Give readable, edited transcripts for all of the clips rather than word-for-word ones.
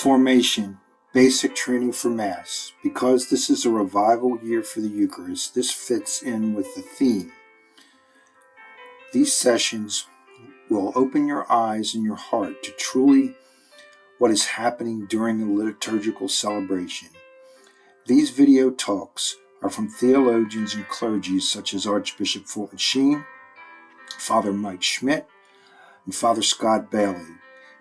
Formation, basic training for Mass. Because this is a revival year for the Eucharist, this fits in with the theme. These sessions will open your eyes and your heart to truly what is happening during the liturgical celebration. These video talks are from theologians and clergy such as Archbishop Fulton Sheen, Father Mike Schmidt, and Father Scott Bailey.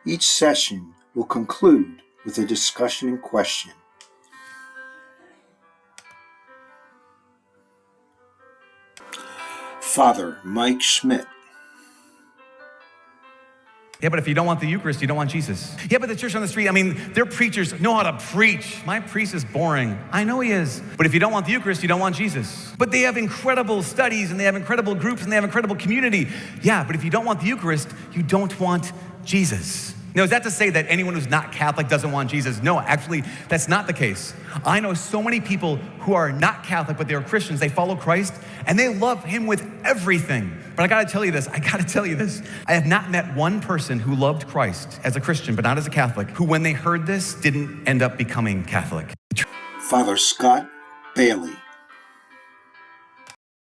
Each session will conclude with a discussion and question. Father Mike Schmidt. Yeah, but if you don't want the Eucharist, you don't want Jesus. Yeah, but the church on the street, their preachers know how to preach. My priest is boring. I know he is. But if you don't want the Eucharist, you don't want Jesus. But they have incredible studies, and they have incredible groups, and they have incredible community. Yeah, but if you don't want the Eucharist, you don't want Jesus. Now, is that to say that anyone who's not Catholic doesn't want Jesus? No, actually, that's not the case. I know so many people who are not Catholic, but they're Christians. They follow Christ, and they love him with everything. But I gotta tell you this. I have not met one person who loved Christ as a Christian, but not as a Catholic, who when they heard this, didn't end up becoming Catholic. Father Scott Bailey.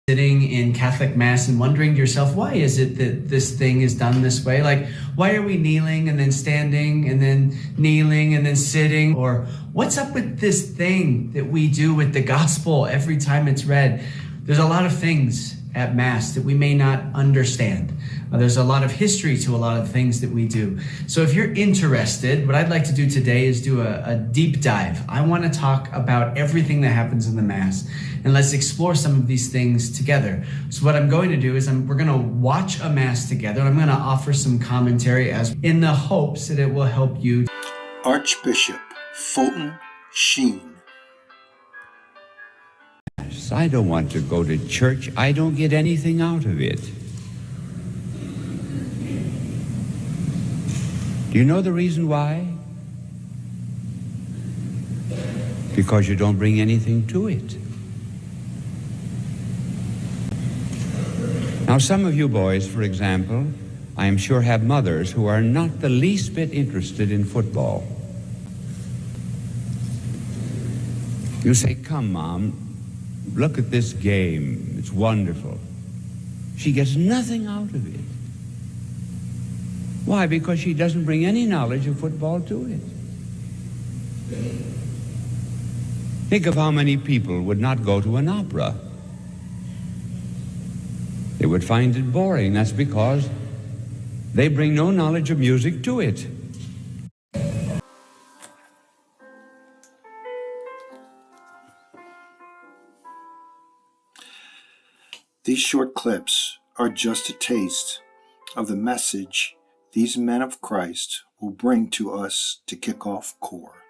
Sitting in Catholic Mass and wondering to yourself, why is it that this thing is done this way? Like, why are we kneeling and then standing and then kneeling and then sitting? Or what's up with this thing that we do with the gospel every time it's read? There's a lot of things at Mass that we may not understand. There's a lot of history to a lot of things that we do. So if you're interested, what I'd like to do today is do a deep dive. I want to talk about everything that happens in the Mass, and let's explore some of these things together. So what I'm going to do is we're going to watch a Mass together, and I'm going to offer some commentary in the hopes that it will help you. Archbishop Fulton Sheen. I don't want to go to church. I don't get anything out of it. Do you know the reason why? Because you don't bring anything to it. Now, some of you boys, for example, I am sure have mothers who are not the least bit interested in football. You say, "Come, Mom, look at this game. It's wonderful." She gets nothing out of it. Why? Because she doesn't bring any knowledge of football to it. Think of how many people would not go to an opera. They would find it boring. That's because they bring no knowledge of music to it. These short clips are just a taste of the message these men of Christ will bring to us to kick off COR.